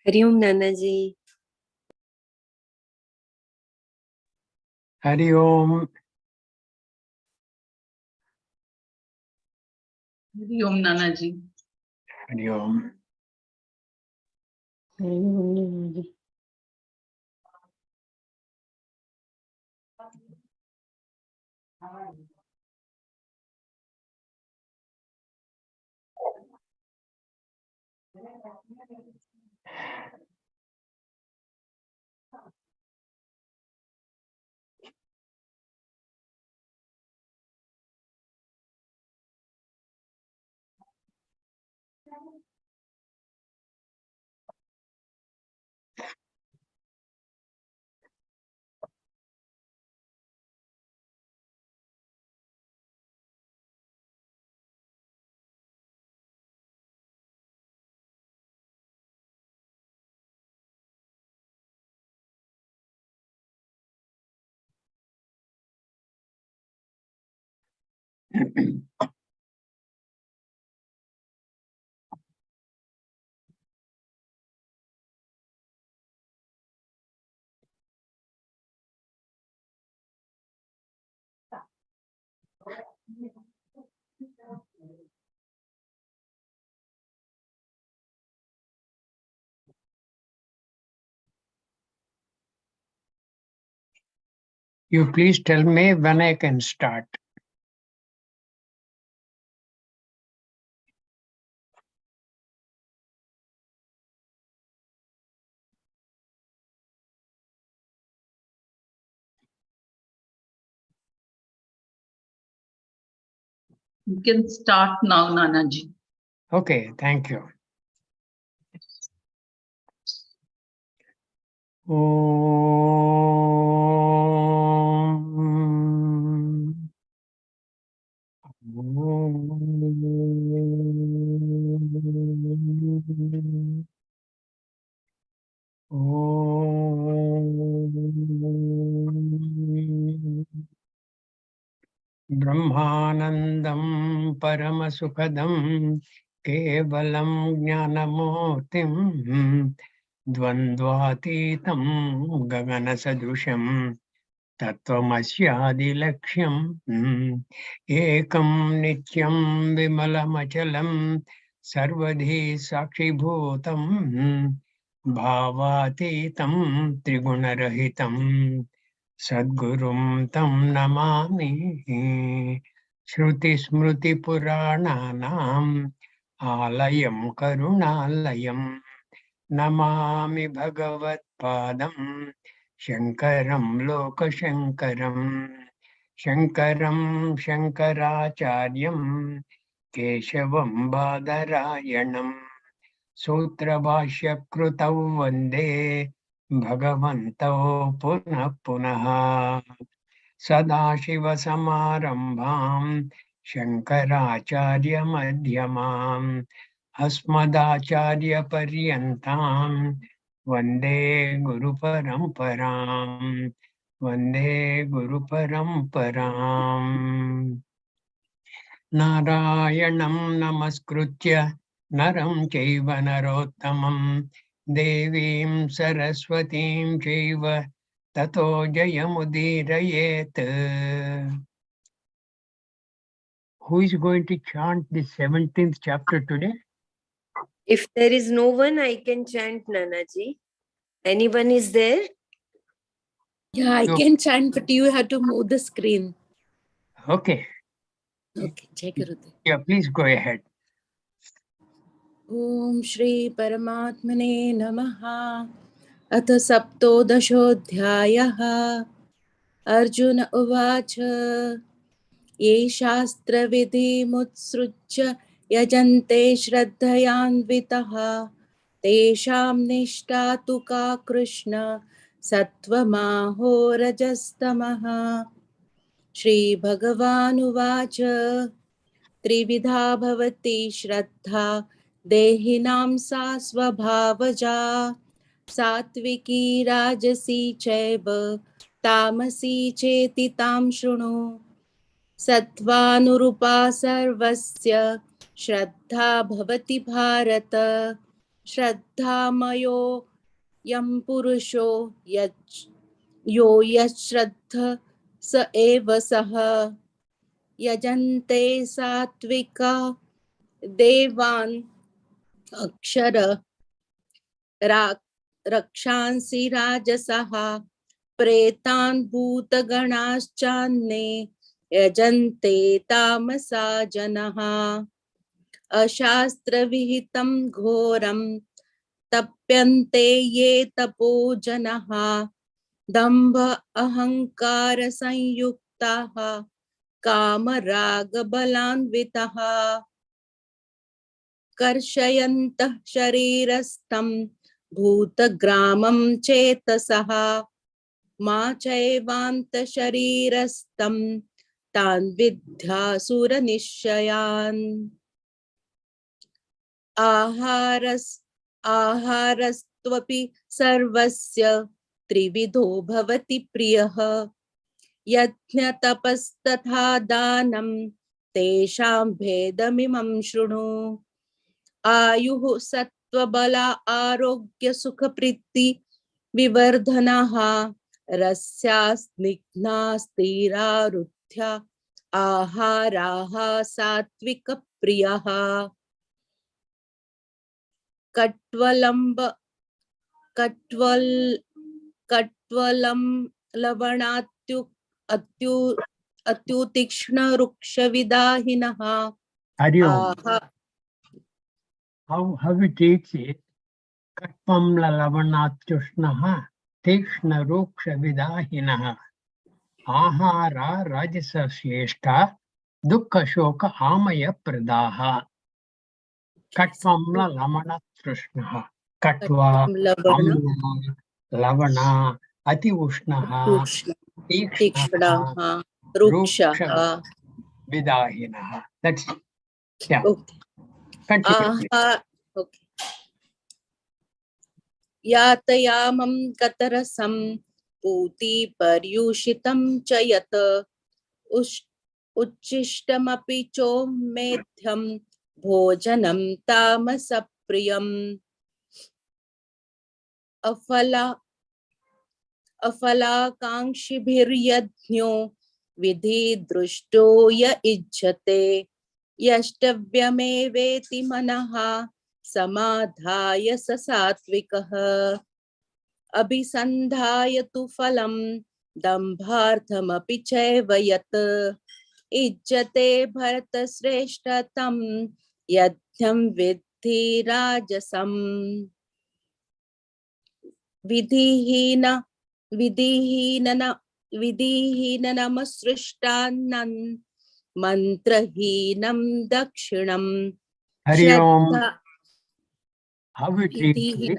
Hariom Nana ji. Hariom. Hariom Nana ji. Hariom. Hariom Nana ji. You please tell me when I can start. You can start now, Nana ji. Okay, thank you. Om. ब्रह्मानन्दं परमसुखदं केवलं ज्ञानमूर्तिं द्वन्द्वातीतं गगनसदृशं तत्त्वमस्यादिलक्ष्यम् एकं नित्यं विमलमचलं सर्वधी साक्षिभूतं भावातीतं त्रिगुणरहितं सद्गुरुं तं नमामि। श्रुतिस्मृतिपुराणानाम् आलयं करुणालयं नमामि भगवत्पादं शङ्करं लोकशङ्करं शङ्करं शङ्कराचार्यं केशवं बादरायणं सूत्रभाष्यकृतौ वन्दे भगवन्तौ पुनः पुनः सदाशिवसमारम्भां शङ्कराचार्यमध्यमाम् अस्मदाचार्यपर्यन्तां वन्दे गुरुपरम्पराम् वन्दे गुरुपरम्पराम्। नारायणं नमस्कृत्य नरं चैव नरोत्तमं देवीं सरस्वतीं चैव ततो जयमुदीरयेत्. Who is going to chant the 17th chapter today? If there is no one, I can chant, Nana ji. Anyone is there? Yeah, I can chant, but you have to move the screen. Okay. Okay, Jai Gurudev. Yeah, please go ahead. Om Shri Paramatmane Namaha. Atha Saptodashodhyayaha. Arjuna Uvacha. Ye Shastra Vidhi Mutsrucha Yajante Shraddhayanvitaha. Tesham Nishtatu Ka Krishna Sattvamaho Rajastamaha. Shri Bhagavanuvāca Trividha bhavati shraddha dehinam sa svabhavaja satviki rajasi chaiva tamasi cheti tam shruno sattvanurupa sarvasya shraddha bhavati bharata श्रद्धामयो यं पुरुषो यो यश्रद्ध स एव सः यजन्ते सात्विका देवान् अक्षर रक्षांसि राजसः प्रेतान् भूतगणाश्चान्ये यजन्ते तामसा जनः अशास्त्रविहितं घोरं तप्यन्ते ये तपो जनः दम्भ अहंकार संयुक्ताः कामरागबलान्विताः कर्षयन्तः शरीरस्थं भूतग्रामं चेतसः मा चैवान्तशरीरस्थं तान् विद्यासुरनिश्चयान् आहारस्त्वपि सर्वस्य त्रिविधो भवति प्रियः यज्ञतपस्तथा दानं तेषां भेदमिमं शृणु आयुः सत्त्वबल आरोग्य सुखप्रीति विवर्धनः रस्या स्निग्धा स्थिरारुध्या आहाराः सात्विक प्रियः कट्वलं अत्युतीक्ष्ण रुक्षविदाहिनः Hari Om. How it reads it? Katvam lavanatyushnaha tikshna ruksha vidahinaha ahara rajasa shrestha dukkha shoka amaya pradaha. Katvam lavanatyushnaha katva amla lavana ati ushnaha tikshnaha ruksha vidahinaha. That's it. Yeah. Continue. Okay. यातयामं कतरसं पूति पर्यूषितं च यत् उच्छिष्टमपि चोमेध्यं भोजनं तामसप्रियम् अफलाकाङ्क्षिभिर्यज्ञो विधि दृष्टो य इज्जते यष्टव्यमेवेति मनः समाधाय स सात्विकः अभिसन्धाय तु फलं दम्भार्थमपि चैव यत् इज्जते भरतश्रेष्ठ तं यज्ञं विद्धि राजसम् विधिहीनमसृष्टान्नं मंत्रहीनं दक्षिणं Hari Om. How it reads it?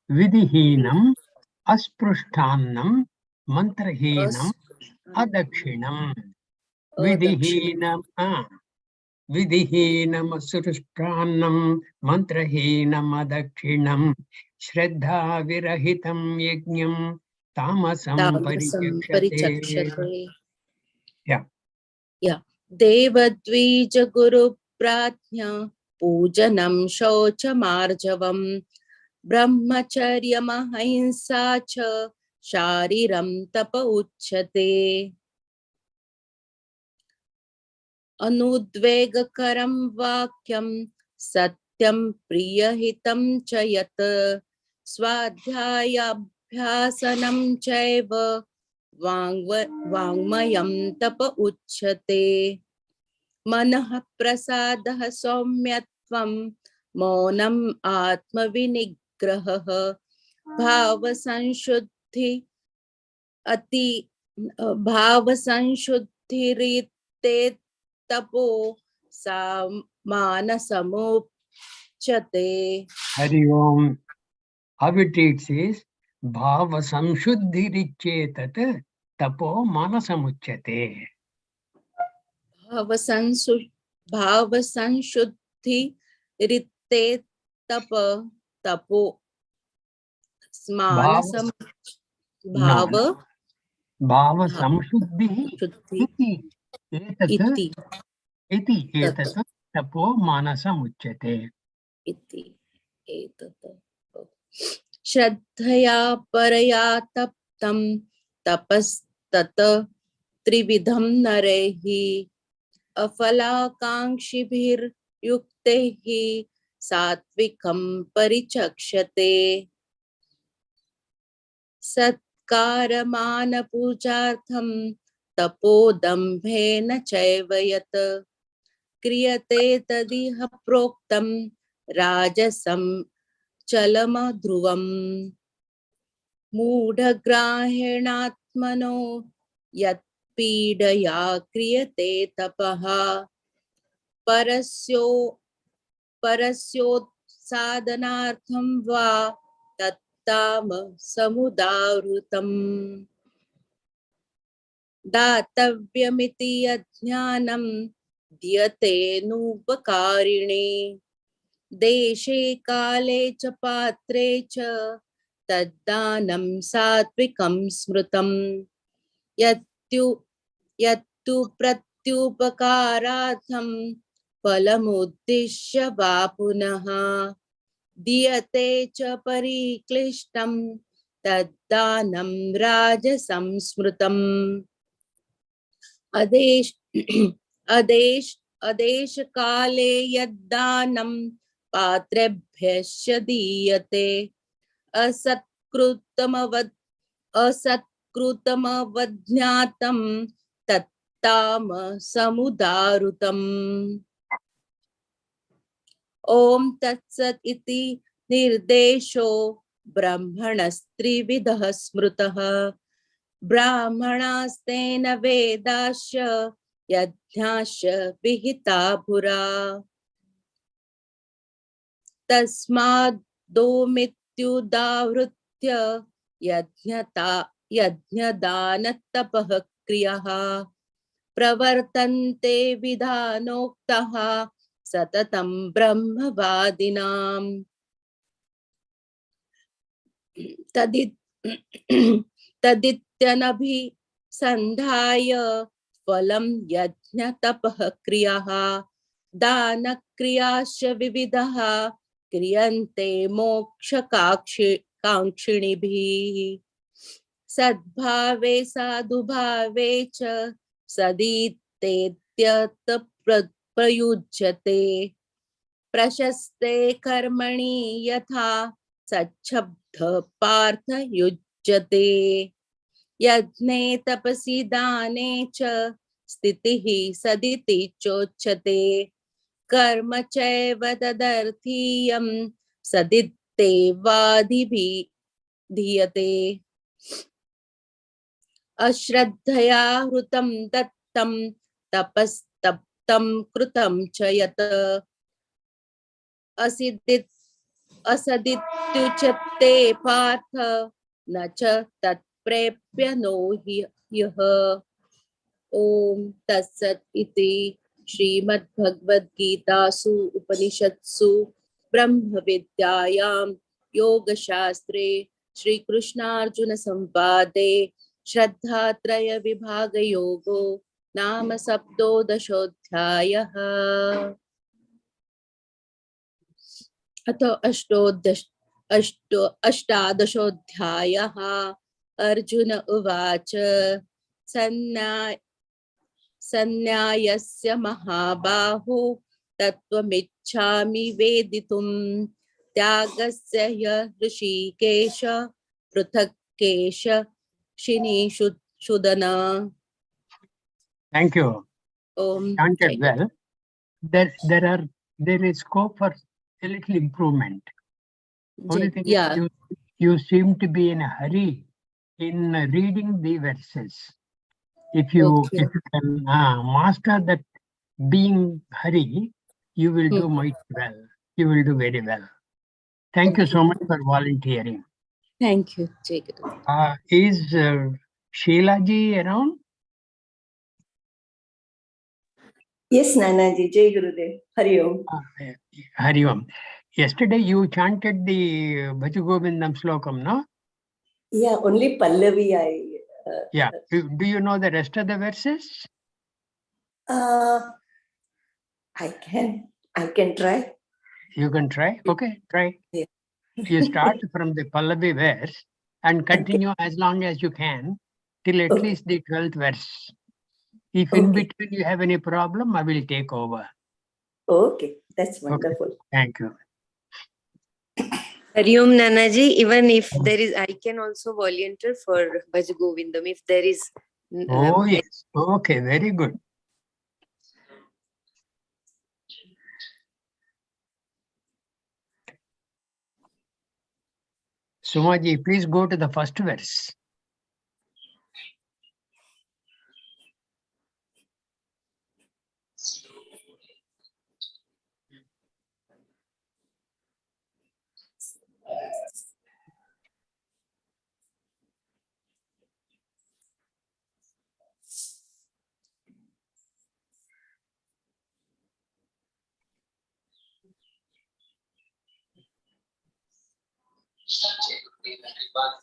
Vidihinam asprushthanam mantrahinam adakshinam. Vidihinam asprushthanam mantrahinam adakshinam. Shraddha virahitam yajñam tamasam parichakshate. Yeah. देवद्विज गुरु प्राज्ञा पूजनं शौचमार्जवं ब्रह्मचर्यमहिंसा च शारीरं तप उच्यते अनुद्वेगकरं वाक्यं सत्यं प्रियहितं च यत् स्वाध्यायाभ्यासनं चैव वाङ्मयं तप उच्यते मनः प्रसादः सौम्यत्वं मौनम् आत्मविनिग्रहः भावसंशुद्धिरिते तपो मानसमुच्यते. Hari Om. How it reads is Bhava samshuddhirichetat tapo manasamuchyate. भावसंशुद्धिरिते तपो मानसं Bhava samshuddhi iti etat tapo manasamuchyate. श्रद्धया परया तप्तं तपस्तत त्रिविधं नरैः अफलाकाङ्क्षिभिर्युक्तैः सात्विकं परिचक्षते सत्कारमानपूजार्थं तपोदम्भेन चैव यत् क्रियते तदिह प्रोक्तं राजसं चलमध्रुवम् मूढग्राहेणात्मनो यत्पीडया क्रियते तपः परस्योत्सादनार्थं वा तत्ताम समुदावृतम् दातव्यमिति अज्ञानं द्यते नूपकारिणे देशे काले च पात्रे च तद्दानं सात्विकं स्मृतं यत्तु प्रत्युपकारार्थं फलमुद्दिश्य वा पुनः दीयते च परिक्लिष्टं तद्दानं राजसं स्मृतम् अदेश काले यद्दानं पात्रेभ्यश्च दीयते असत्कृतमवज्ञातं तत्ताम समुदारुतम् ॐ तत्सत् इति निर्देशो ब्रह्मणस्त्रिविधः स्मृतः ब्राह्मणास्तेन वेदाश्च यज्ञाश्च विहिता पुरा तस्मादोमित्युदाहृत्य यज्ञदानतपः क्रियाः प्रवर्तन्ते विधानोक्तः सततं ब्रह्मवादिनां तदित्यनभिसन्धाय फलं यज्ञतपः क्रियाः दानक्रियाश्च विविधः क्रियन्ते मोक्षकाङ्क्षिणिभिः सद्भावे साधुभावे च सदित्येत्यप्रयुज्यते प्रशस्ते कर्मणि यथा सच्छब्द पार्थ युज्यते यज्ञे तपसि दाने च स्थितिः सदिति चोच्यते कर्म चैव तदर्थीयं सदित्येवादिभिः धीयते अश्रद्धया हृतं दत्तं तपस्तप्तं कृतं च यत् असदित्युच्यते पार्थ न च तत्प्रेप्य नो ह्यः ॐ तत्सत् इति श्रीमद्भगवद्गीतासु उपनिषत्सु ब्रह्मविद्यायां योगशास्त्रे श्रीकृष्णार्जुन संवादे श्रद्धात्रय विभाग योगो नाम सप्तोदशोऽध्यायः अतो अष्टादशोऽध्यायः अर्जुन उवाच सन्न्यायस्य महाबाहो तत्त्वमिच्छामि वेदितुं त्यागस्य ऋषिकेश पृथक् केश शिनीषुदन Thank you. Chanted Jai well. There is scope for a little improvement. Only thing is you seem to be in a hurry in reading the verses. If you can master that being hurry, you will do mighty well. You will do very well. Thank you so much for volunteering. Thank you, Jai Guru. Is Sheila ji around? Yes, Nanaji. Jai Gurudev. Hari Om. Hari Om. Yesterday you chanted the Bhajagovindam slokam, no? Yeah, only Pallavi Yeah. Do you know the rest of the verses? I can try. You can try. Okay, try. Yeah. You start from the Pallavi verse and continue as long as you can till at least the 12th verse. If in between you have any problem, I will take over. Okay, that's wonderful. Okay. Thank you. Hari Om Nanaji, even if there is, I can also volunteer for Bhajagovindam if there is. Oh, yes. Okay, very good. Sumaji, please go to the first verse.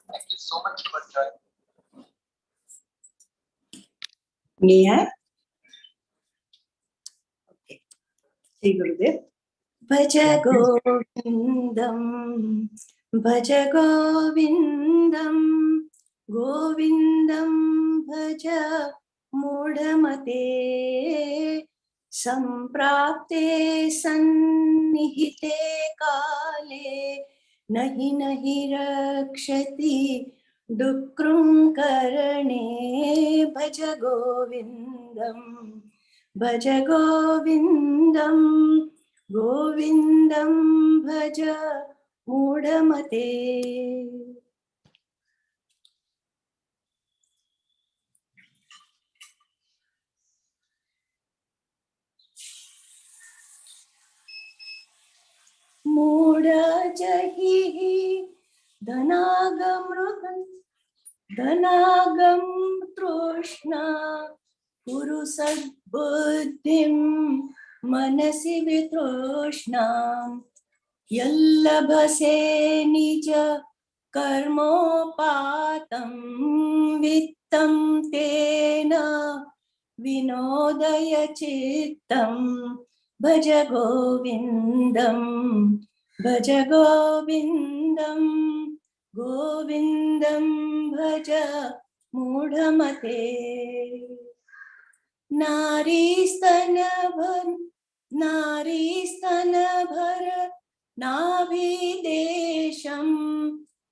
Thank you so much for joining. Neha? Okay. Shri Gurudev. Bhajagovindam, Bhajagovindam, Govindam Bhaja Mudhamate, Samprapte Sannihite Kale, Nahi Nahi Rakshati Dukrum Karane, Bhajagovindam, Bhajagovindam, Govindam Bhaja Mudhamate. Mudha jahi dhanagam troshna Guru sadbuddhim manasi vitroshnam Yallabhase nija karmopatam vittam tena vinodaya chittam Bhajagovindam, Bhajagovindam, Govindam Bhaja Mudhamate. Naristanabhar Navidesham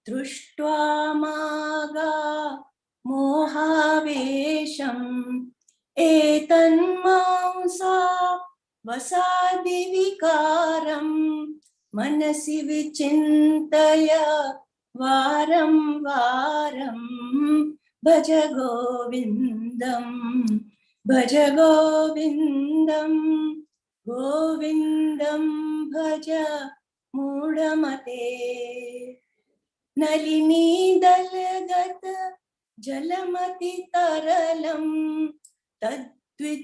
Društva Maga Mohavesham Etanmansa Vasadi Vikaram Manasi Vichintaya Varam Varam Bhajagovindam, Bhajagovindam, Govindam Bhaja Mudhamate. Nalini dalgata jalamati taralam tadvit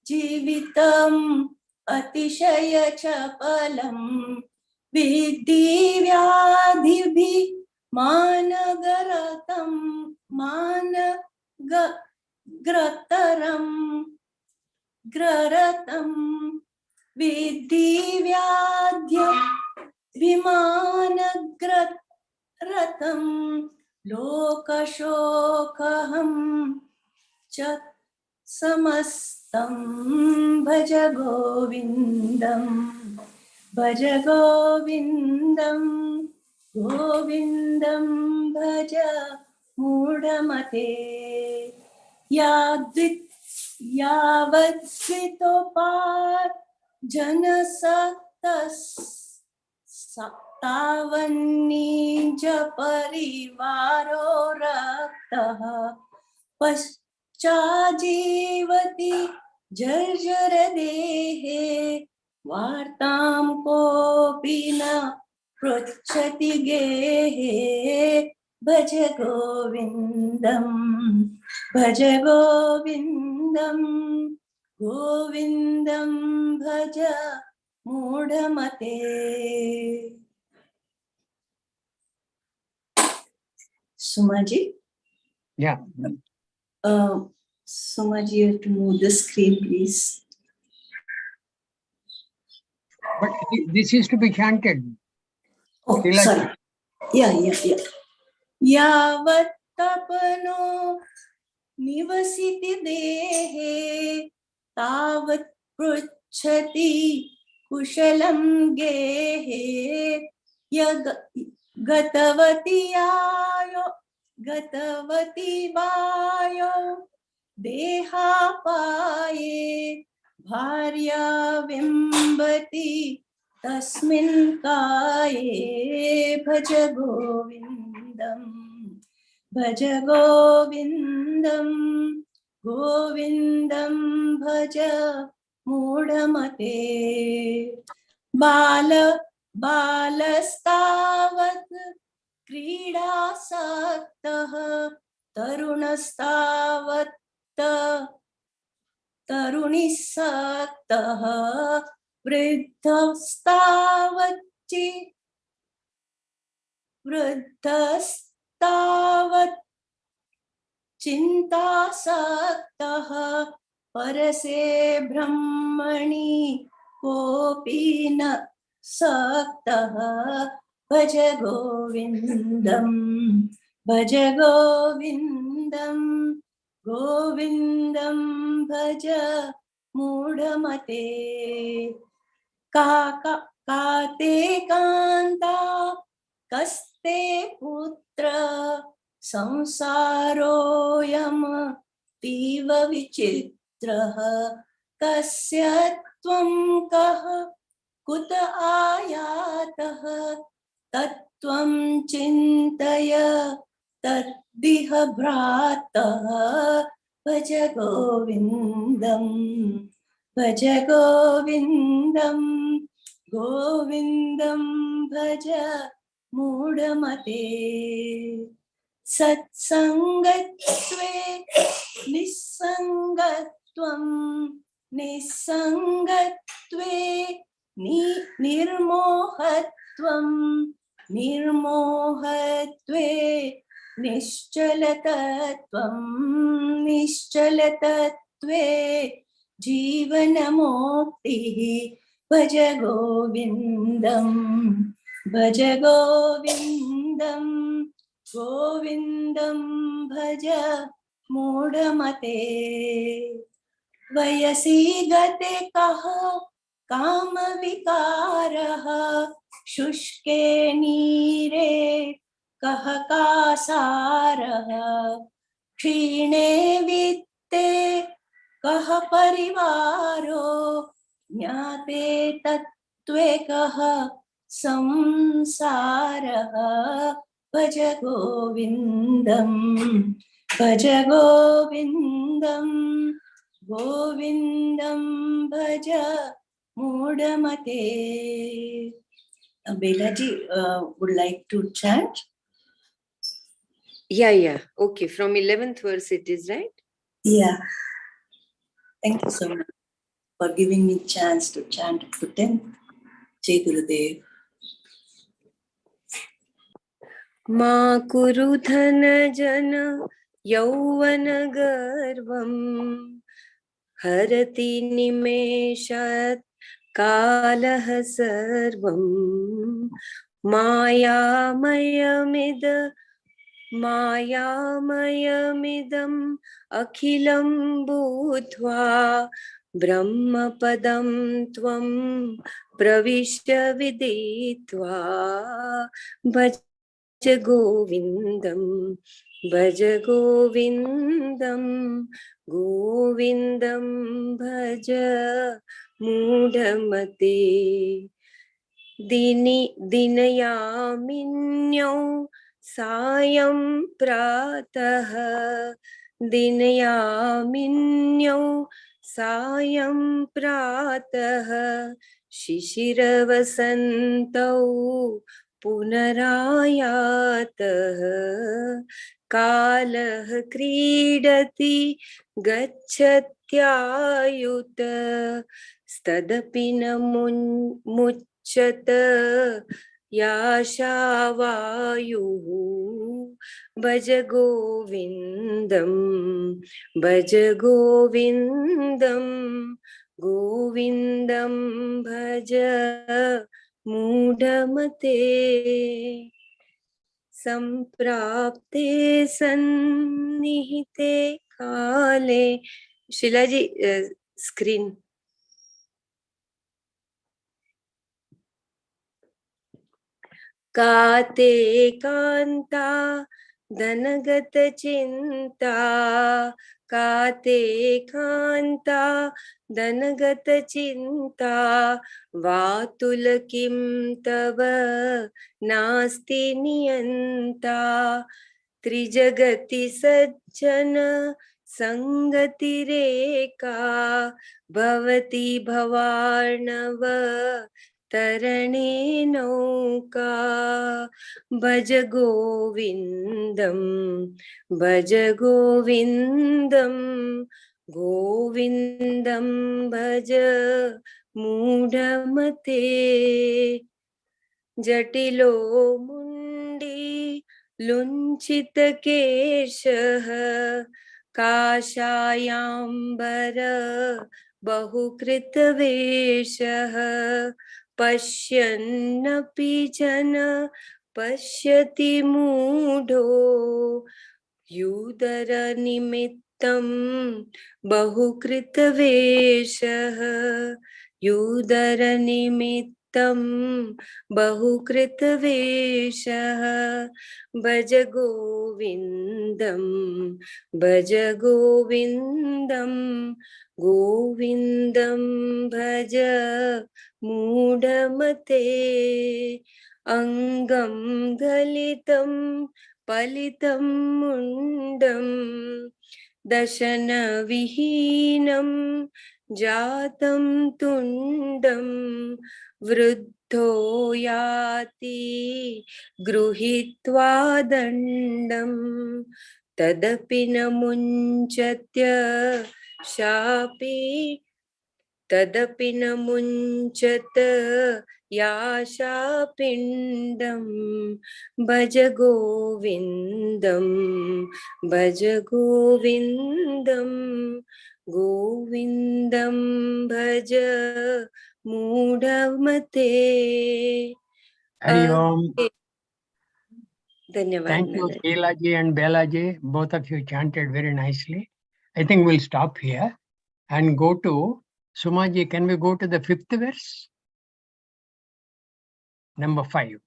Jivitam atishaya chapalam vidhi vyadhibhi managaratam managagrataram graratam vidhi vyadhya vimanagratam lokashokaham chat Samastam Bhajagovindam, Bhajagovindam, Govindam Bhaja Mudhamate. Yavadsvitopar Janasaktas Saptavanija Parivaro Raktaha Chajivati jarjar dehe vartam kopina prochati gehe Bhajagovindam, Bhajagovindam, Govindam Bhaja Mudhamate. Sumaji? Yeah. Sumaji, you have to move the screen, please. But this is to be chanted. Oh, Tilak. sorry. Yeah. Yavat tapano nivasiti dehe tavat pruchhati kushalam gehe yag gatavati vayo deha paye bharya vimbati tasmin kaye bhaja govindam bhaja mudamate balastavat क्रीडासक्तः तरुणिसक्तः वृद्धस्तावत् चिन्तासक्तः परसे ब्रह्मणि कोऽपि न सक्तः भज गोविन्दं भज मूढमते काते कान्ता कस्ते पुत्र संसारोऽयं तीव विचित्रः कस्य त्वं कः कुत आयातः तत्त्वं चिन्तय तद्दिह भ्रातः भज गोविन्दं भज मूढमते सत्सङ्गत्वे निस्सङ्गत्वे निर्मोहत्वे निश्चलतत्वे जीवनमुक्तिः भज गोविन्दं भज मूढमते वयसि गते कः कामविकारः शुष्के नीरे कः कासारः क्षीणे वित्ते कः परिवारो ज्ञाते तत्त्वे कः संसारः भज गोविन्दं भज मूढमते. Belaji would like to chant. Yeah. Okay, from 11th verse it is, right? Yeah. Thank you so much for giving me chance to chant up to 10th. Jai Gurudev. Ma kuru dhana jana yauvan garvam harati nimeshat kalah sarvam मायामयमिदं अखिलं भूत्वा ब्रह्मपदं त्वं प्रविश्य विदित्वा भज गोविन्दं भज मूढमते दिनयामिन्यौ सायं प्रातः दिनयामिन्यौ सायं प्रातः शिशिरवसन्तौ पुनरायातः कालः क्रीडति गच्छत्यायुत स्तदपि न मुच्यत याशावायुः भज गोविन्दं गोविन्दं भज मूढमते संप्राप्ते सन्निहिते काले. शिलाजी स्क्रीन. काते कांता धनगत चिंता, काते कांता धनगत चिंता, वातुल किं तव नास्ति नियंता. त्रिजगति सज्जन संगति रेका, भवति भवार्णव तरणे नौका. भज गोविन्दं भज गोविन्दं, गोविन्दं भज मूढमते. जटिलो मुण्डी लुञ्छितकेशः, काषायाम्बर बहुकृतवेषः. पश्यन्नपि जन पश्यति मूढो, युदरनिमित्तं बहुकृतवेषः. युदरनिमित्तं बहुकृतवेषः. भज गोविन्दं भज गोविन्दं, गोविन्दं भज मूढमते. अंगं गलितं पलितं मुण्डं, दशनविहीनं जातं तुण्डं. वृद्धो याति गृहीत्वा दण्डं, तदपि न मुञ्चत्य शापि, तदपि न मुञ्चत याशापिण्डं. भज गोविन्दं भज गोविन्दं, गोविन्दं भज मूढमते. Hari Om. धन्यवाद. Thank you, Sheilaji and Belaji. Both of you chanted very nicely. I think we'll stop here and go to Sumaji. Can we go to the 5th verse? Number 5.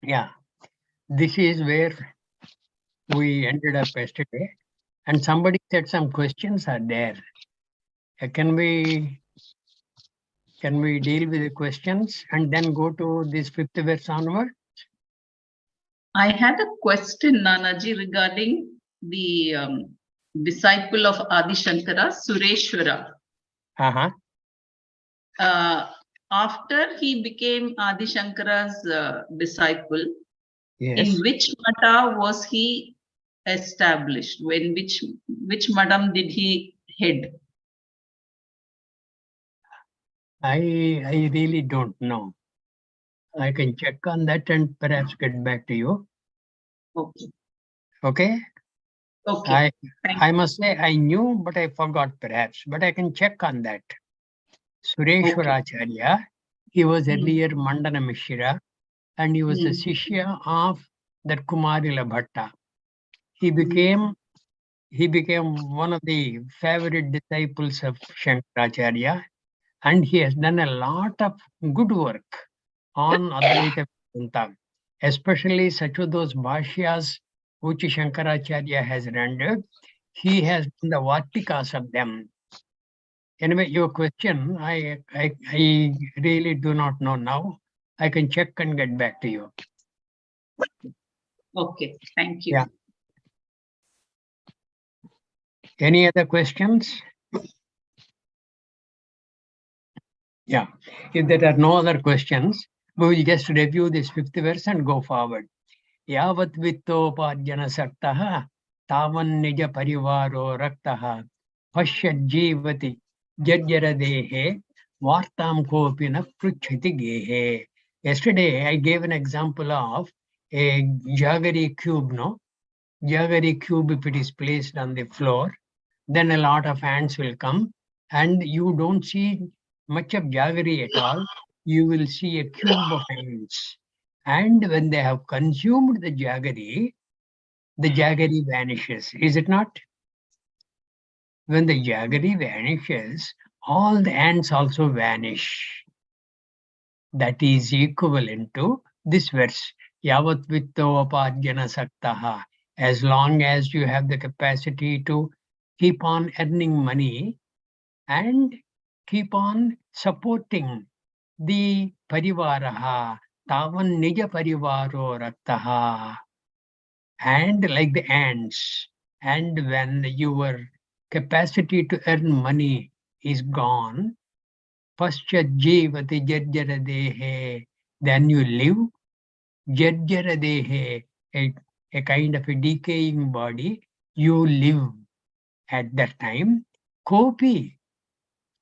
Yeah, this is where we ended up yesterday, and somebody said some questions are there. Can we deal with the questions and then go to this 5th verse onward? I had a question, Nanaji, regarding the disciple of Adi Shankara, Sureshwara. After he became Adi Shankara's disciple, Yes. in which mata was he established? When which madam did he head? I really don't know. I can check on that and perhaps get back to you. Okay. Okay. Okay. I must say I knew, but I forgot perhaps, but I can check on that. Sureshwaracharya, he was earlier Mandana Mishra, and he was a Shishya of that Kumarila Bhatta. He became one of the favorite disciples of Shankaracharya, and he has done a lot of good work on Advaita Vedanta, especially such of those bhashyas which Shankaracharya has rendered. He has done the Vartikas of them. Anyway, your question, I really do not know now. I can check and get back to you. Okay, thank you. Yeah. Any other questions? Yeah, if there are no other questions, we will just review this 5th verse and go forward. Yavat vittoparjana saktaha tavan nija parivaro raktaha pashyat jivati Jarjaradehe Vartam Kopina Pruchati Gehe. Yesterday I gave an example of a jaggery cube, no? Jaggery cube, if it is placed on the floor, then a lot of ants will come and you don't see much of jaggery at all. You will see a cube of ants. And when they have consumed the jaggery vanishes. Is it not? When the jaggery vanishes, all the ants also vanish. That is equivalent to this verse. Yavat vitto apadjana saktaha. As long as you have the capacity to keep on earning money and keep on supporting the parivaraha, tavan nija parivaro raktaha. And like the ants, and when your capacity to earn money is gone, paschat jivati jarjara dehe, then you live jarjara dehe, a kind of a decaying body, you live at that time. Kopi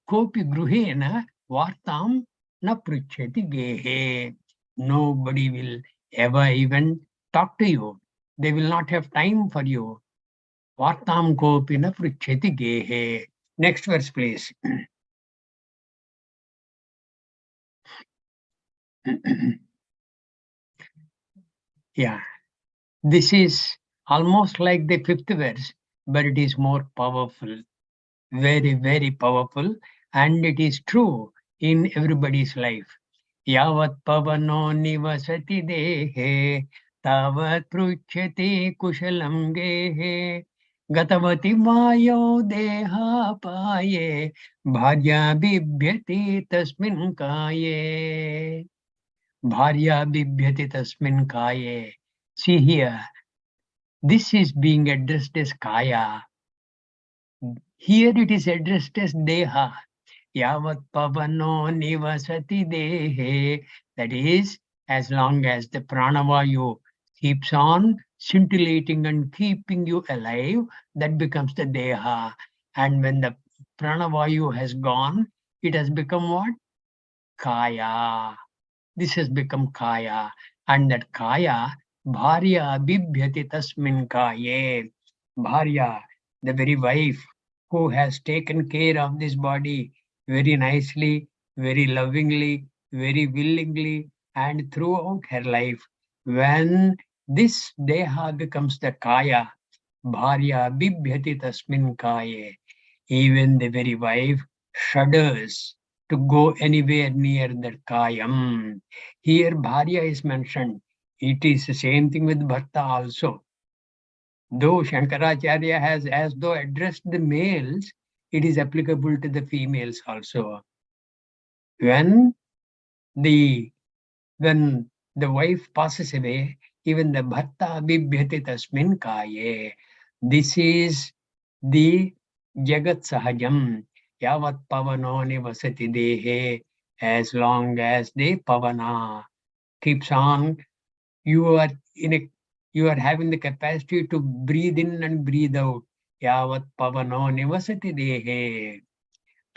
gruhena vartam na pruchati gehe. Nobody will ever even talk to you. They will not have time for you. Vartam kopina pruchati gehe. Next verse, please. Yeah, this is almost like the fifth verse, but it is more powerful. Very, very powerful. And it is true in everybody's life. Yavat pavano nivasati dehe, tavat pruchati kushalam gehe, gatavati vayo deha paye, bharya bibhyati tasmin kaye. Bharya bibhyati tasmin kaye. See here, this is being addressed as kaya. Here it is addressed as deha. Yavat pavano nivasati dehe. That is, as long as the pranavayu keeps on scintillating and keeping you alive, that becomes the deha. And when the pranavayu has gone, it has become what? Kaya. This has become kaya. And that kaya, bharya bibhyati tasmin kaye. Bharya, the very wife who has taken care of this body very nicely, very lovingly, very willingly, and throughout her life. When this deha becomes the kaya, bharya bibhyati tasmin kaye, even the very wife shudders to go anywhere near that kayam. Here bharya is mentioned. It is the same thing with bharta also. Though Shankaracharya has as though addressed the males, it is applicable to the females also. When the wife passes away, even the bharta bibhyati tasmin kaye. This is the jagat sahajam. Yavat pavano nivasati dehe. As long as the pavana keeps on, you are having the capacity to breathe in and breathe out. Yavat pavano nivasati dehe.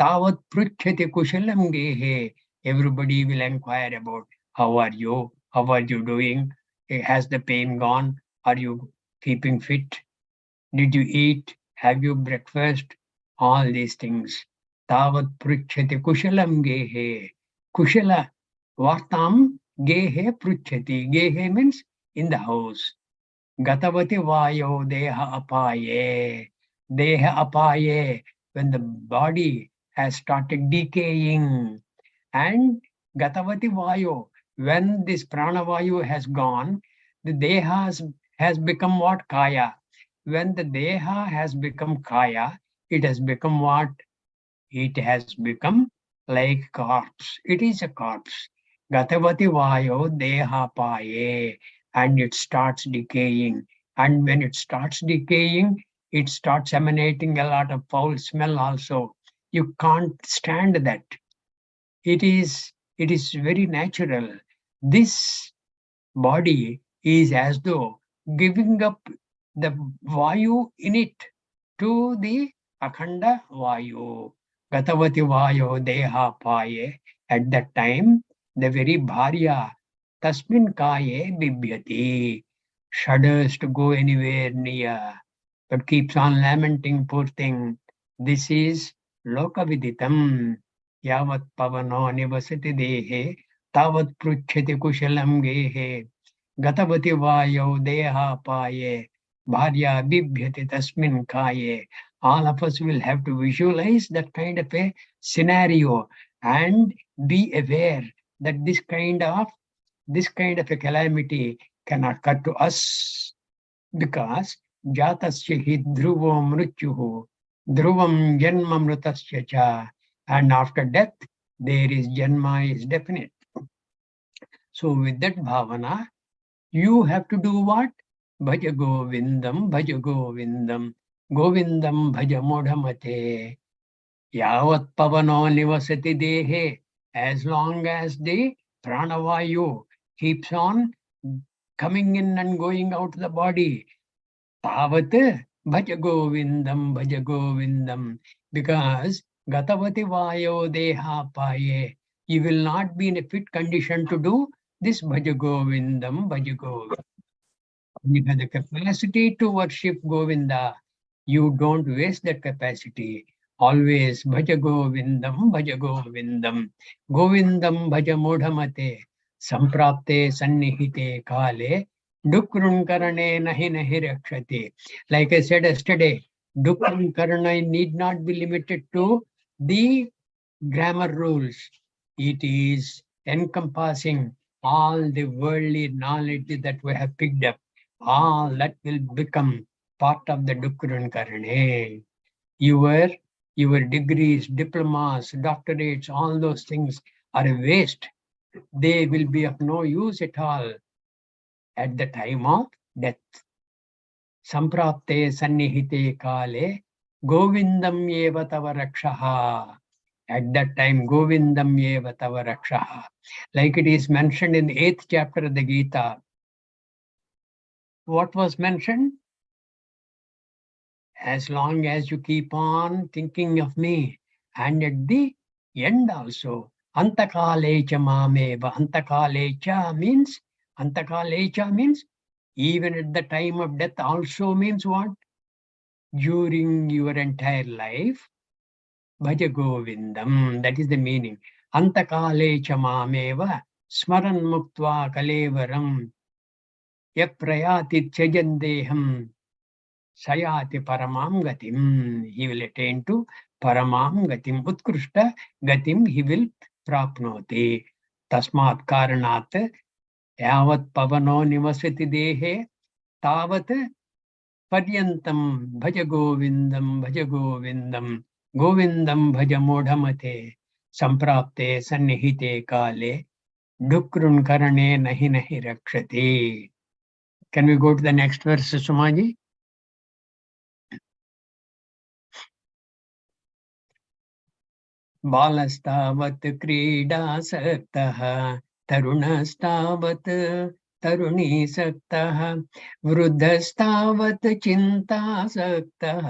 Tavat pruchhati kushalam gehe. Everybody will inquire about how are you doing? Has the pain gone? Are you keeping fit? Did you eat? Have you breakfast? All these things. Tavat pruchhati kushalam gehe. Kushala vartam gehe pruchhati. Gehe means in the house. Gatavati vayo deha apaye. Deha apaye. When the body has started decaying. And gatavati vayo. When this pranavayu has gone, the deha has become what? Kaya. When the deha has become kaya, it has become what? It has become like corpse. It is a corpse. Gatavati vayo deha paye. And it starts decaying. And when it starts decaying, it starts emanating a lot of foul smell also. You can't stand that. It is very natural. This body is as though giving up the vayu in it to the akhanda vayu. Gatavati vayo deha paye. At that time, the very bharya, tasmin kaye bibhyati, shudders to go anywhere near, but keeps on lamenting, poor thing. This is lokaviditam. Yavat pavano nivasati dehe, tavat pruchhati kushalam gehe. Gatavati vayo deha paye, bharya bibhyati tasmin kaye. All of us will have to visualize that kind of a scenario and be aware that this kind of a calamity cannot cut to us, because jatasya hi dhruvo mrityuhu dhruvam janma mritasya cha, and after death there is janma is definite. So with that bhavana, you have to do what? Bhajagovindam, Bhajagovindam, Govindam Bhajamodhamate. Yavat pavano nivasati dehe. As long as the pranavayu keeps on coming in and going out of the body, tavat Bhajagovindam, Bhajagovindam. Because Gatavati vayo deha paye. You will not be in a fit condition to do this Bhajagovindam, Bhajagovindam. You have the capacity to worship Govinda. You don't waste that capacity. Always Bhajagovindam, Bhajagovindam, Govindam Bhajamodhamate, Samprapte Sannihite Kale, Dukrun Karane Nahi Nahi Rakshate. Like I said yesterday, Dukrun Karana need not be limited to the grammar rules. It is encompassing all the worldly knowledge that we have picked up. All that will become part of the Dukrun Karane. Your degrees, diplomas, doctorates, all those things are a waste. They will be of no use at all at the time of death. Samprapte sannihite kale Govindam eva tava rakshaha. At that time, Govindam eva tava rakshaha. Like it is mentioned in the 8th chapter of the Gita. What was mentioned? As long as you keep on thinking of me, and at the end also, Antakalecha mameva. Antakalecha means even at the time of death also means what? During your entire life, Bhajagovindam, that is the meaning. Antakalecha mameva smaran muktva kalevaram yaprayati tjajandeham sayati paramam gatim. He will attain to paramam gatim, utkrishta gatim he will prapnoti. Tasmat karanat yavat pavano nivasati dehe tavat paryantam Bhajagovindam, Bhajagovindam, Govindam Bhajamodhamate, Samprapte sannihite kale, Dukrun karane nahi nahi rakshate. Can we go to the next verse, Sumaji? Balastavat kridasaktah, tarunastavat taruni saktah, vruddhastavat chintasaktah,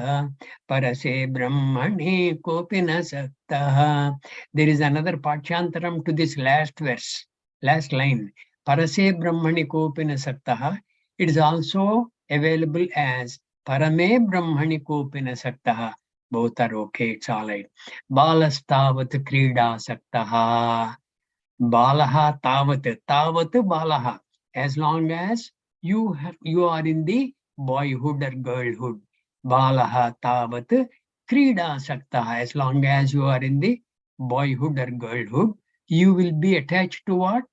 parase brahmani kopina saktah. There is another pachantaram to this last verse, last line. Parase brahmani kopina saktah. It is also available as parame brahmani kopina saktah. Both are okay, it's all right. Balastavat krida saktaha. Balaha tavat. Tavat balaha. As long as you are in the boyhood or girlhood. Balaha tavat krida saktaha. As long as you are in the boyhood or girlhood, you will be attached to what?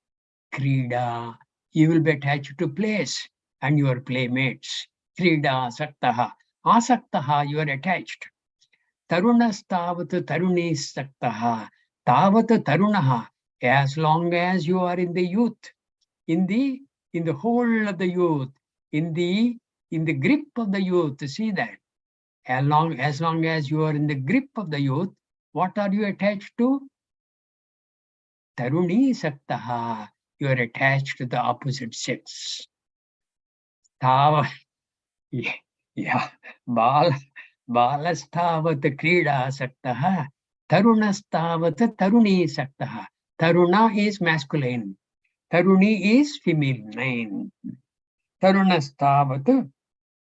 Krida. You will be attached to place and your playmates. Krida saktaha. Asaktaha, you are attached. Tarunastavat taruni saktaha. Tavat tarunaha. As long as you are in the youth, in the whole of the youth, in the grip of the youth, see that. As long as you are in the grip of the youth, what are you attached to? Taruni saktaha. You are attached to the opposite sex. Tava. Yeah. Balastavat krida saktaha. Tarunastavata taruni saktaha. Taruna is masculine. Taruni is feminine. Tarunastavata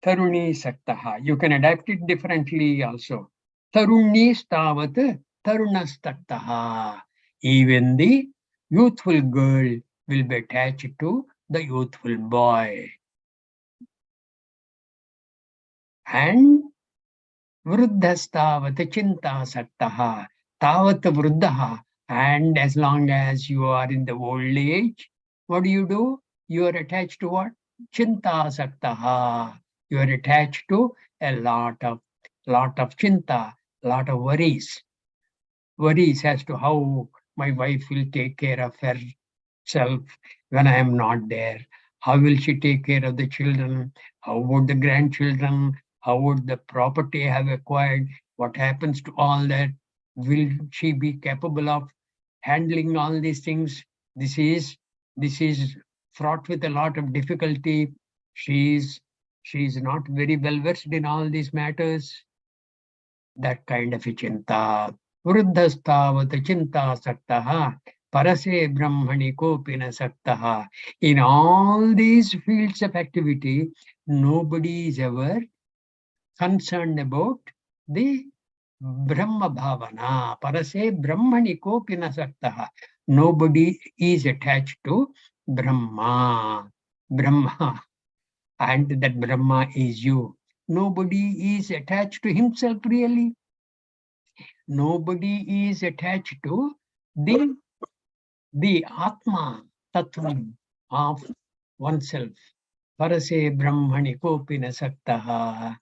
taruni saktaha. You can adapt it differently also. Taruni stavata tarunastaktaha. Even the youthful girl will be attached to the youthful boy. And Vruddhastavata chinta saktaha. Tavat vruddhaha. And as long as you are in the old age, what do? You are attached to what? Chinta saktaha. You are attached to a lot of chinta, lot of worries. Worries as to how my wife will take care of herself when I am not there. How will she take care of the children? How about the grandchildren? How would the property have acquired? What happens to all that? Will she be capable of handling all these things? This is fraught with a lot of difficulty. She's not very well versed in all these matters. That kind of a chinta. Vruddhastavata chinta saktaha. Parase brahmani kopina saktaha. In all these fields of activity, nobody is ever concerned about the Brahma Bhavana. Parase brahmani kopina saktaha. Nobody is attached to Brahma. Brahma. And that Brahma is you. Nobody is attached to himself really. Nobody is attached to the Atma Tattvam of oneself. Parase Brahmani Kopina Saktaha.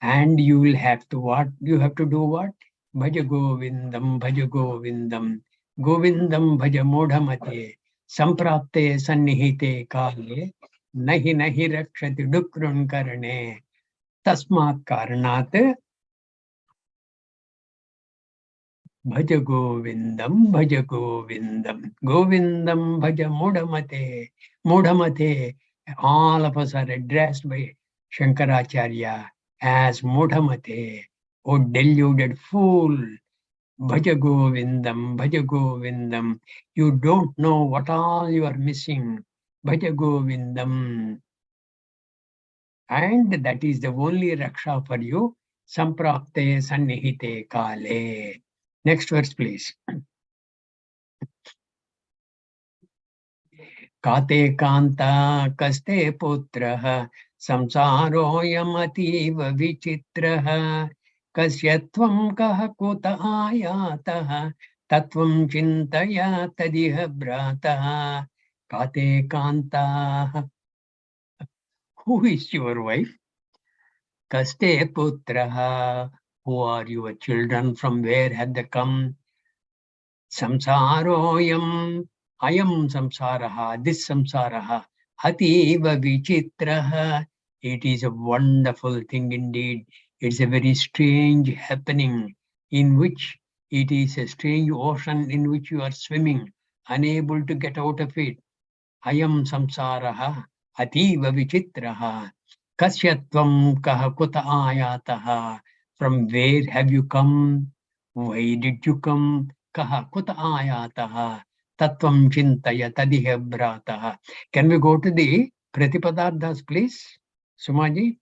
And you will have to what? You have to do what? Bhajagovindam, Bhajagovindam. Govindam Bhajamodhamate. Samprapte Sannihite Kale. Nahi nahi rakshati dukrun karane. Tasmat karanat. Bhajagovindam, Bhajagovindam. Govindam Bhaja Mudhamate. Mudhamate. All of us are addressed by Shankaracharya as Mudhamate. O deluded fool. Bhajagovindam, Bhajagovindam. You don't know what all you are missing. Bhajagovindam. And that is the only raksha for you. Samprapte sannihite kale. Next verse, please. Kate kanta kaste putraha samsaroyamativa vichitraha kasyatvam kaha kuta ayataha tatvam chintaya tadiha brataha. Kate kanta. Who is your wife? Kaste putraha. Who are your children? From where had they come? Samsaroyam. Ayam samsaraha, this samsaraha, ativa vichitraha. It is a wonderful thing indeed. It's a very strange happening in which it is a strange ocean in which you are swimming, unable to get out of it. Ayam samsaraha, ativa vichitraha. Kasyatvam kaha kuta ayataha. From where have you come? Why did you come? Kaha kuta ayataha. Tattvam chintaya tadiha brataha. Can we go to the Pratipadarthas, please? Sumaji?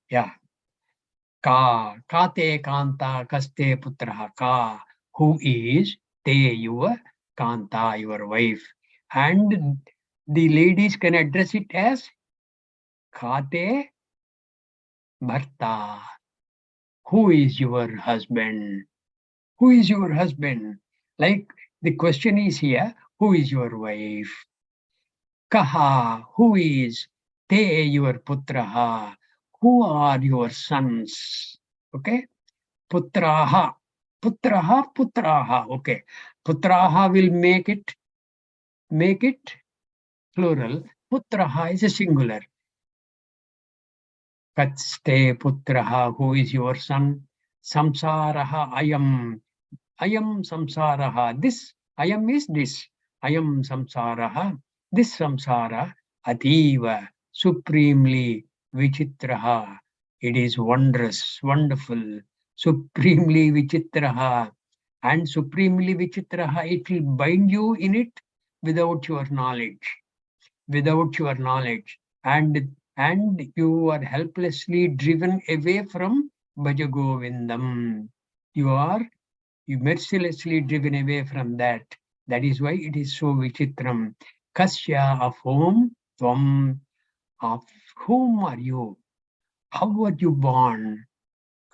Yeah. Ka. Kate kanta kaste putraha. Ka. Who is te your kanta, your wife. And the ladies can address it as Kate bharta. Who is your husband? Who is your husband? Like the question is here, who is your wife? Kaha, who is? Te, your putraha. Who are your sons? Okay? Putraha. Putraha, putraha. Okay. Putraha will make it plural. Putraha is a singular. Katste putraha, who is your son? Samsaraha ayam. Ayam samsaraha. This ayam is this. Ayam samsaraha. This samsara ativa, supremely vichitraha. It is wondrous, wonderful. supremely vichitraha. And supremely vichitraha, it will bind you in it without your knowledge. Without your knowledge. And you are helplessly driven away from Bhajagovindam. You are mercilessly driven away from that. That is why it is so vichitram. Kasya, of whom? Tvam, of whom are you? How were you born?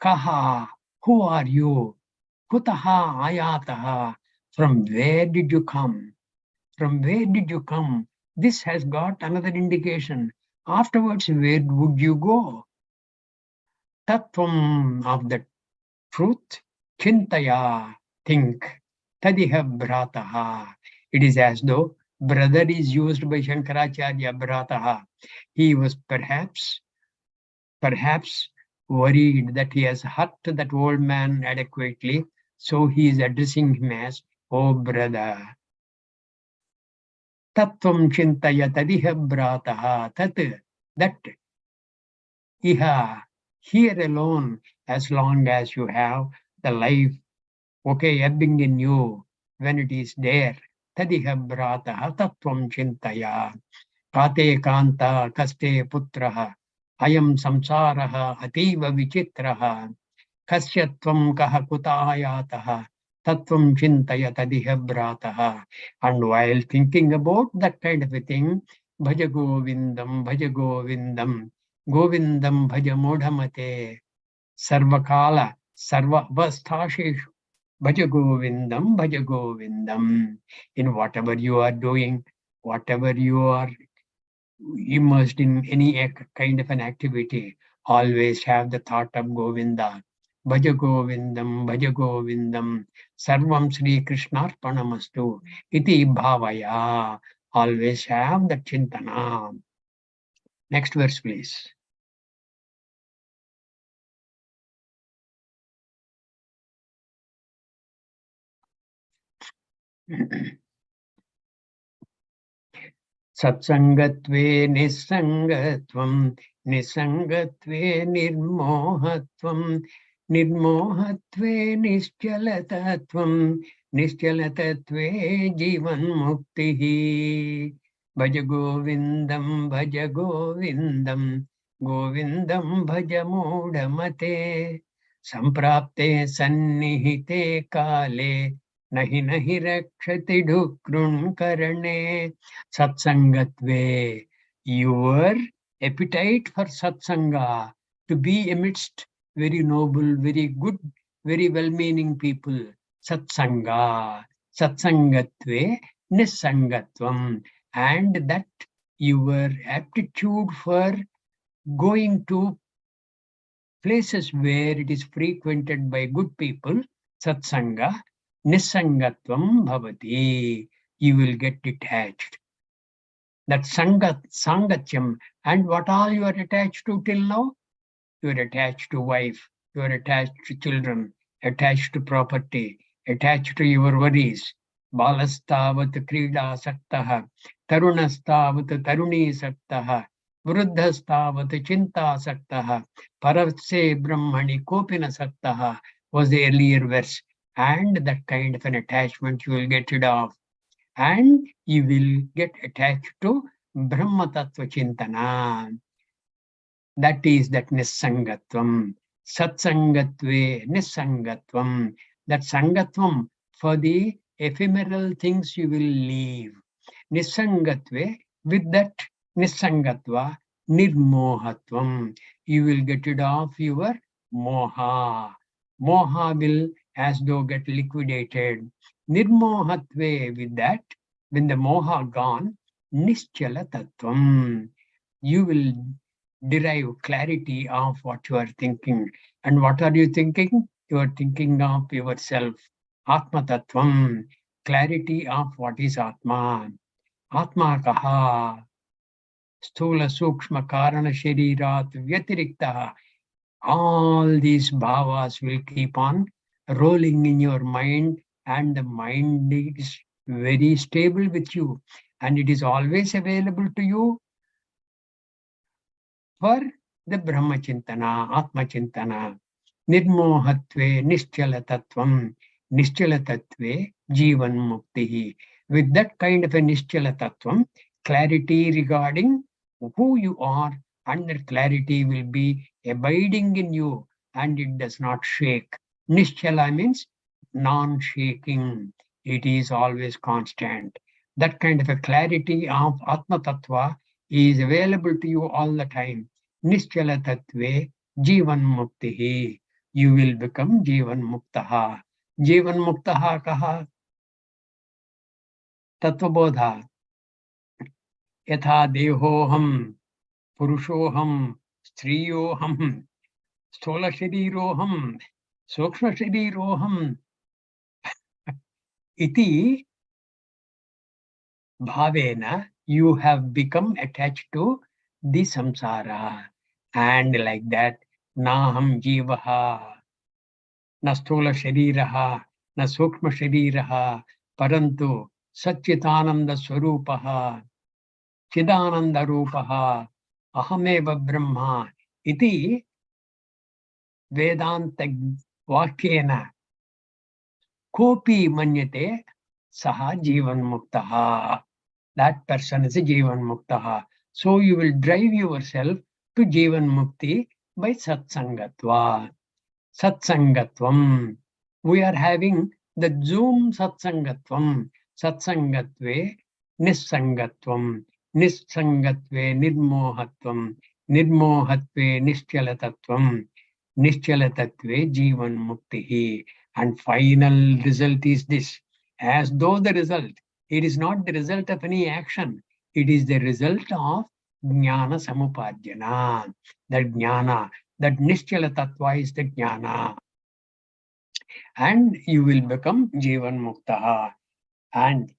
Kaha, who are you? Kutaha ayataha, from where did you come? From where did you come? This has got another indication. Afterwards, where would you go? Tattvam, of the truth, chintaya, think. Tadiha brataha. It is as though brother is used by Shankaracharya, brataha. He was perhaps worried that he has hurt that old man adequately, so he is addressing him as, oh brother. Tattvam chintaya tadiha brataha. That iha, here alone, as long as you have the life, okay, ebbing in you, when it is there, tadiha brataha tattvam chintaya. Kate kanta kaste putraha. Ayam samsaraha ativa vichitraha. Kasyatvam kaha kutayataha. Tattvam chintaya tadiha brataha. And while thinking about that kind of a thing, Bhajagovindam, Bhajagovindam, Govindam Bhajamodhamate, Sarvakala, Sarva Avasthasheshu, Bhajagovindam, Bhajagovindam. In whatever you are doing, whatever you are immersed in any kind of an activity, always have the thought of Govinda. Bhajagovindam, Bhajagovindam, Sarvam Shri Krishnarpanamastu, iti bhavaya. Always have that chintana. Next verse, please. Satsangatve nisangatvam, nisangatve nirmohatvam, nirmohatve nischalatatvam, nischalatatve jivan muktihi. Bhajagovindam, Bhajagovindam, Govindam bhajamodhamate, samprapte sannihite kale, nahi nahi rakshati dhukrun karane. Satsangatve, your appetite for satsanga, to be amidst very noble, very good, very well-meaning people. Satsanga, satsangatve, nisangatvam, and that your aptitude for going to places where it is frequented by good people, satsanga, nisangatvam bhavati, you will get detached. That sangatyam, and what all you are attached to till now? You are attached to wife, you are attached to children, attached to property, attached to your worries. Balastavat krida saktaha, tarunastavat taruni saktaha, vruddhastavat chinta saktaha, paravse brahmani kopina saktaha, was the earlier verse. And that kind of an attachment you will get rid of. And you will get attached to Brahma Tattva Chintana. That is that Nisangatvam. Satsangatve Nisangatvam. That Sangatvam, for the ephemeral things you will leave. Nisangatve, with that Nisangatva, Nirmohatvam. You will get rid of your moha. Moha will as though get liquidated. Nirmohatve, with that, when the moha gone, Nischala Tattvam. You will derive clarity of what you are thinking. And what are you thinking? You are thinking of yourself. Atma Tattvam, clarity of what is Atma. Atma kaha, sthula sukshma karana sharirat vyatiriktaha. All these bhavas will keep on rolling in your mind, and the mind is very stable with you, and it is always available to you for the Brahma Chintana, Atma Chintana. Nirmohatve nischala tattvam, nischala tattve jivan mukti. With that kind of a nischala tattvam, clarity regarding who you are, and that clarity will be abiding in you, and it does not shake. Nischala means non-shaking. It is always constant. That kind of a clarity of Atma Tattva is available to you all the time. Nischala Tattve Jivan Muktihi. You will become Jivan Muktaha. Jivan Muktaha kaha? Tattvabodha. Yatha dehoham, purushoham, striyoham, sthola shariroham, sukshma shariroham. Iti bhavena, you have become attached to the samsara. And like that, naham jivaha, na sthola shariraha, na sukshma shariraha, parantu satchitananda swarupaha, chidananda rupaha, ahameva brahma, iti vedanta vakyena kopi manyate saha jivan muktaha. That person is a Jivan Muktaha. So you will drive yourself to Jivan Mukti by Satsangatva. Satsangatvam. We are having the Zoom Satsangatvam. Satsangatve Nissangatvam. Nissangatve Nirmohatvam. Nirmohatve Nischalatatvam. Nischalatatve Jivan Muktihi. And final result is this. As though the result, it is not the result of any action. It is the result of Jnana Samupadhyana. That Jnana, that Nischala Tattva is the Jnana. And you will become Jivan Muktaha. And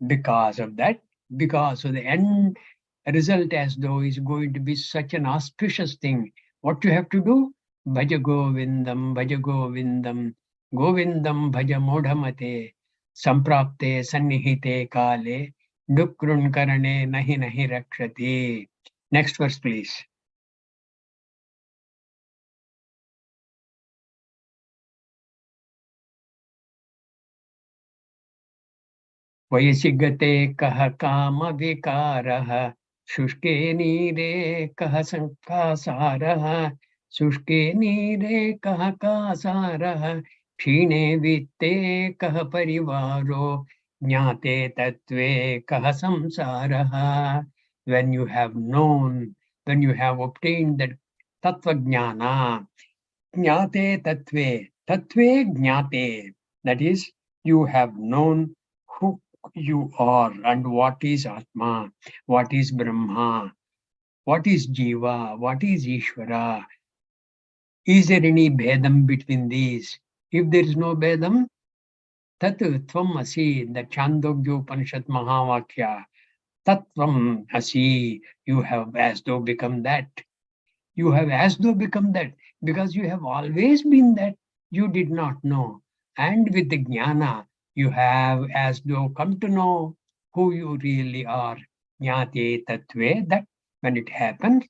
because of that, because of the end result as though is going to be such an auspicious thing, what you have to do? Bhajagovindam, Bhajagovindam, Govindam Bhaja Modhamate. Samprapte sannihite kale dukrun karane nahi nahi rakshati. Next verse, please. Vayasigate kaha kama vikaraha shushke nire kaha sankasaraha shushke nire kaha kasaraha क्षीणे वित्ते कह परिवारो ज्ञाते तत्वे कह samsaraha. When you have known, when you have obtained that tattva jnana, jnate tatve, tatve jnate, that is, you have known who you are and what is Atma, what is Brahma, what is Jiva, what is Ishvara. Is there any bhedam between these? If there is no Vedam, Tat Tvam Asi, the Chandogya Upanishad Mahavakya, Tatvam Asi, you have as though become that. You have as though become that, because you have always been that, you did not know. And with the Jnana, you have as though come to know who you really are. Jnate Tatve, that when it happens,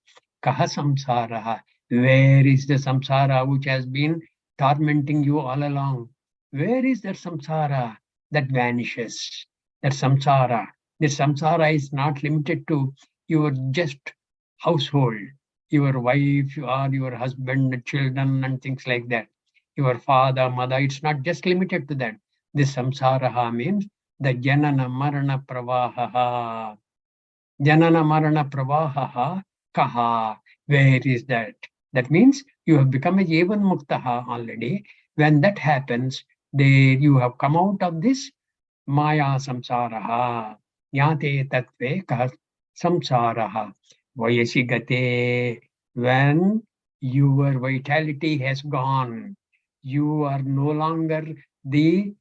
Kaha Samsaraha, where is the samsara which has been tormenting you all along? Where is that samsara that vanishes? That samsara. The samsara is not limited to your just household, your wife, or your husband, children, and things like that. Your father, mother, it's not just limited to that. This samsara means the janana marana pravaha. Janana marana pravaha kaha. Where is that? That means you have become a Jivan Muktaha already. When that happens, you have come out of this Maya Samsaraha. Yate Tatve Kah Samsaraha. Vayasigate. When your vitality has gone, you are no longer the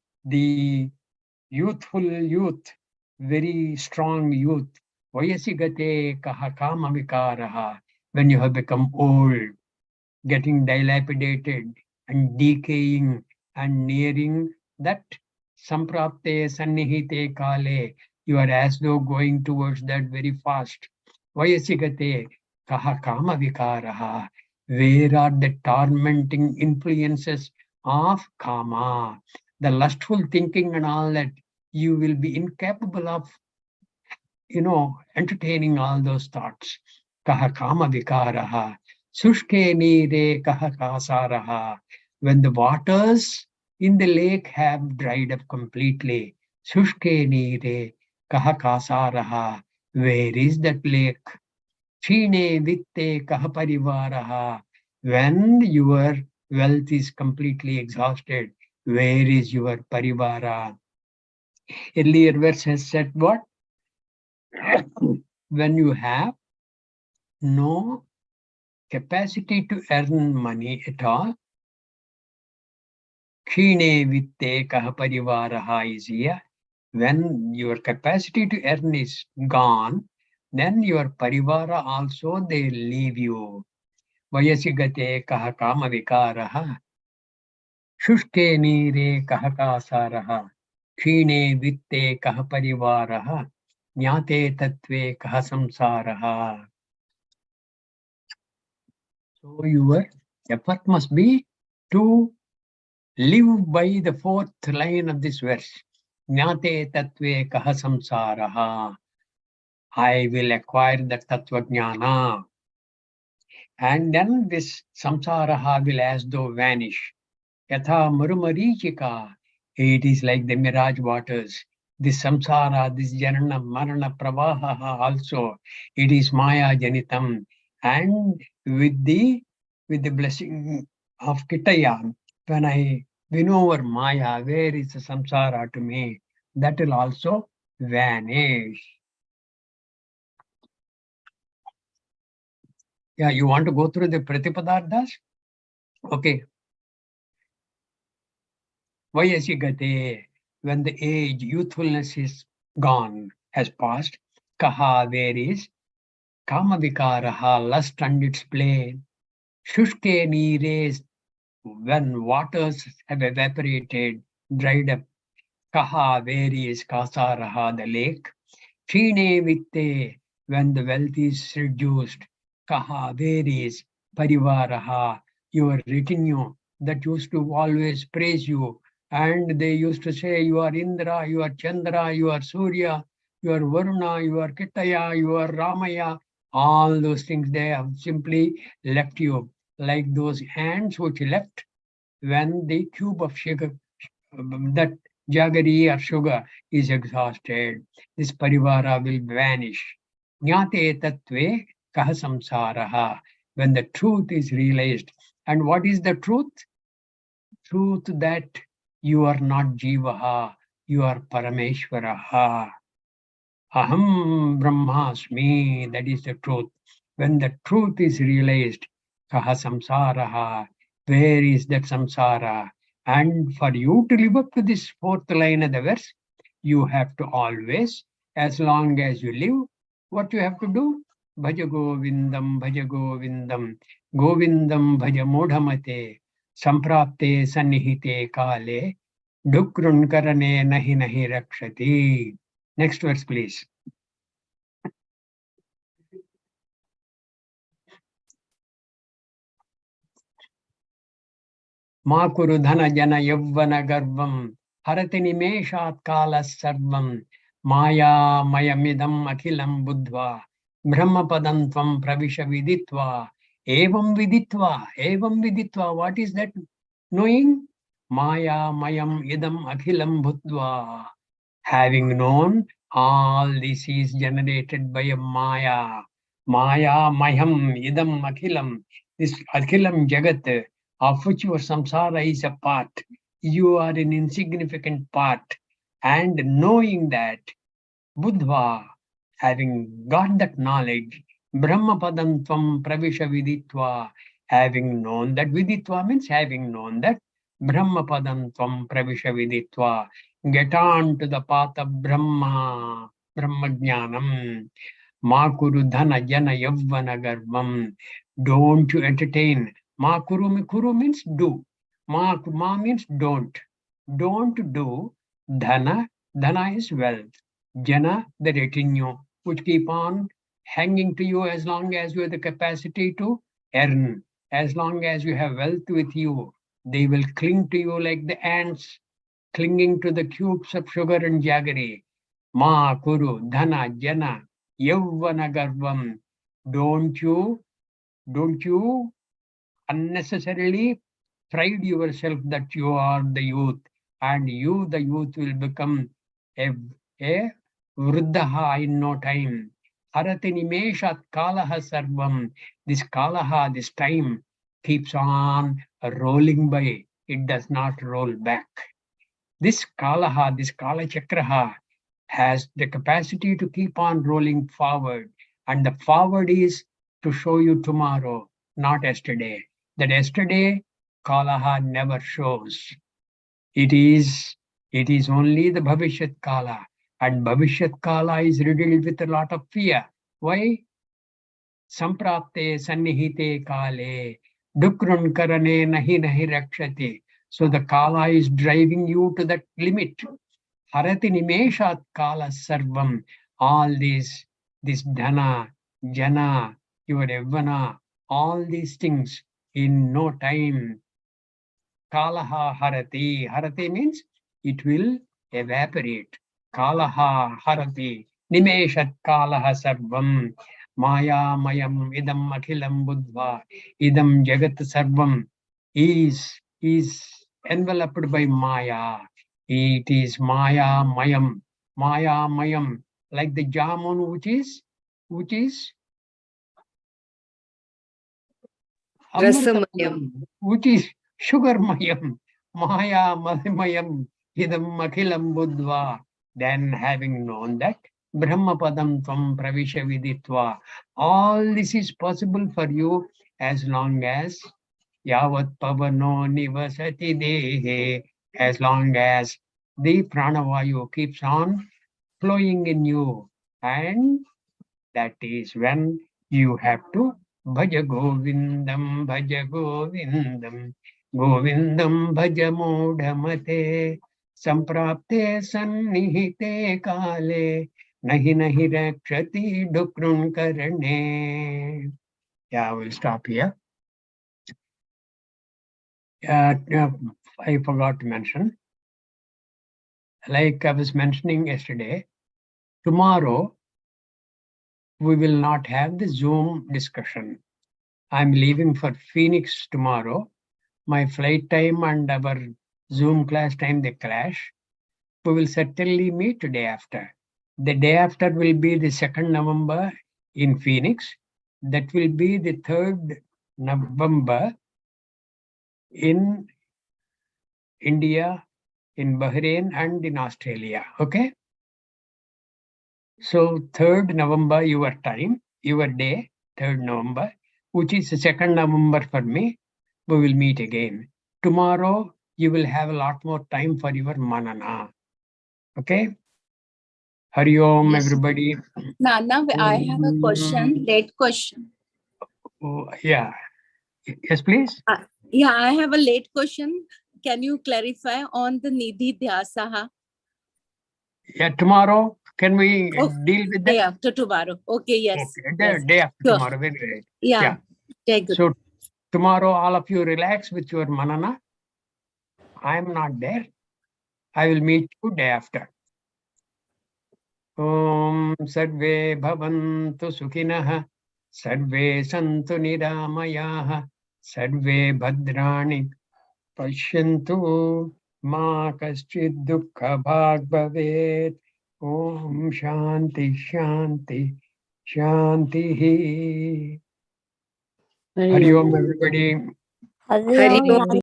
youthful youth, very strong youth. Vayasigate Kaha Kama Vikaraha. When you have become old, getting dilapidated and decaying and nearing that samprapte sannihite kale, you are as though going towards that very fast. Vayasigate kaha kama vikaraha. Where are the tormenting influences of kama? The lustful thinking and all that, you will be incapable of, entertaining all those thoughts. Kaha kama vikaraha, sushke nire kaha kasaraha. When the waters in the lake have dried up completely, sushke nire kaha kasaraha. Where is that lake? Chine vitte kaha parivaraha. When your wealth is completely exhausted, where is your parivara? Earlier verse has said what? When you have no capacity to earn money at all, Kshine vitte kaha parivaraha is here. When your capacity to earn is gone, then your parivara also, they leave you. Vayasi gate kaha kama vikaraha. Shushke nire kaha kasaraha. Kshine vitte kaha parivaraha. Jnate tatve kaha samsaraha. So your effort must be to live by the fourth line of this verse. Jnate tatve kaha samsaraha. I will acquire the tattva jnana. And then this samsaraha will as though vanish. Yatha murumarichika. It is like the mirage waters. This samsara, this janana, marana, pravaha also. It is maya janitam. And with the blessing of Kitaya, when I win over maya, where is the samsara to me? That will also vanish. Yeah, you want to go through the Pratipadarthas? Okay. Vayasi gate, when the age, youthfulness is gone, has passed. Kaha, where is? Kama vikaraha, lust and its play. Shushke nires, when waters have evaporated, dried up. Kaha, where is? Kasaraha, the lake. Chine vitte, when the wealth is reduced. Kaha, where is? Parivaraha, your retinue that used to always praise you. And they used to say, you are Indra, you are Chandra, you are Surya, you are Varuna, you are Kitaya, you are Ramaya. All those things, they have simply left you. Like those ants which left when the cube of sugar, that jaggery or sugar is exhausted. This parivara will vanish. Jnate tatve kaha samsaraha. When the truth is realized. And what is the truth? Truth that you are not Jivaha, you are Parameshwaraha. Aham Brahmasmi, that is the truth. When the truth is realized, kaha samsaraha, where is that samsara? And for you to live up to this fourth line of the verse, you have to always, as long as you live, what you have to do? Bhajagovindam, Bhajagovindam, Govindam Bhajamodhamate, Samprapte Sannihite Kale, Dukrun Karane Nahi Nahi Rakshati. Next verse, please. Ma kuru dhana jana yavvana garvam harati nimeshat kalas sarvam maya mayamidam akhilam buddhva brahma padantvam pravisha viditva evam viditva. What is that knowing? Maya mayam idam akhilam buddhva. Having known all this is generated by a maya. Maya mayam idam akhilam. This akhilam jagat, of which your samsara is a part. You are an insignificant part. And knowing that, Buddha, having got that knowledge, Brahma padam tvam pravisha viditva, having known that, viditva means having known that, Brahma padam tvam pravisha viditva, get on to the path of Brahma, Brahma jnanam. Ma kuru dhana jana yavvana garvam. Don't you entertain. Ma kuru means do. Ma means don't. Don't do. Dhana is wealth. Jana, the retinue, which keep on hanging to you as long as you have the capacity to earn. As long as you have wealth with you, they will cling to you like the ants clinging to the cubes of sugar and jaggery. Ma kuru dhana jana yavvana garvam. Don't you unnecessarily pride yourself that you are the youth, and you, the youth, will become a vruddhaha in no time. Harati nimeshat kalaha sarvam. This kalaha, this time, keeps on rolling by. It does not roll back. This kalaha, this kala chakraha, has the capacity to keep on rolling forward. And the forward is to show you tomorrow, not yesterday. That yesterday, kalaha never shows. It is only the bhavishyat kala. And bhavishyat kala is riddled with a lot of fear. Why? Samprapte sannihite kale dukrun karane nahi rakshate. So the kala is driving you to that limit. Harati nimeshat kala sarvam. All this dhana, jana, your yavana, all these things in no time. Kalaha harati. Harati means it will evaporate. Kalaha harati. Nimeshat kalaha sarvam. Maya mayam idam akhilam buddha. Idam jagat sarvam is enveloped by Maya. It is Maya mayam. Maya mayam. Like the jamun which is Rasamayam. which is sugar mayam, Maya mayam, idam akhilam buddha. Then having known that, Brahma padam tvam pravisha viditva. All this is possible for you as long as yavat pavano nivasati dehe, as long as the pranavayu keeps on flowing in you. And that is when you have to Bhajagovindam, Bhajagovindam, Govindam Bhajamudhamate, Samprapte Sannihite Kale, Nahi Nahi Rakshati Dukrun Karane. Yeah, we'll stop here. I forgot to mention, like I was mentioning yesterday, tomorrow we will not have the Zoom discussion. I'm leaving for Phoenix tomorrow. My flight time and our Zoom class time, they clash. We will certainly meet the day after. The day after will be the 2nd November in Phoenix. That will be the 3rd November in India, in Bahrain, and in Australia. Okay? So 3rd November, your time, your day, 3rd November, which is the 2nd November for me, we will meet again. Tomorrow, you will have a lot more time for your Manana. Okay? Hari Om, Yes. everybody. Nana, I have a question, late question. Oh, yeah. Yes, please. Yeah, I have a late question. Can you clarify on the Nidhi Dhyasaha? Yeah, tomorrow, can we deal with that? Day after tomorrow. Okay, yes. Okay, Yes. day after Sure. tomorrow, very right. Yeah. Very good. So tomorrow, all of you relax with your Manana. I'm not there. I will meet you day after. Om Sarve Bhavantu Sukhinah, Sarve Santu Niramayah, Sarve Bhadrani Pashyantu, Ma Kaschid Dukkha Bhag Bhavet. Om Shanti Shanti Shanti. Hari Om, everybody. Hari Om.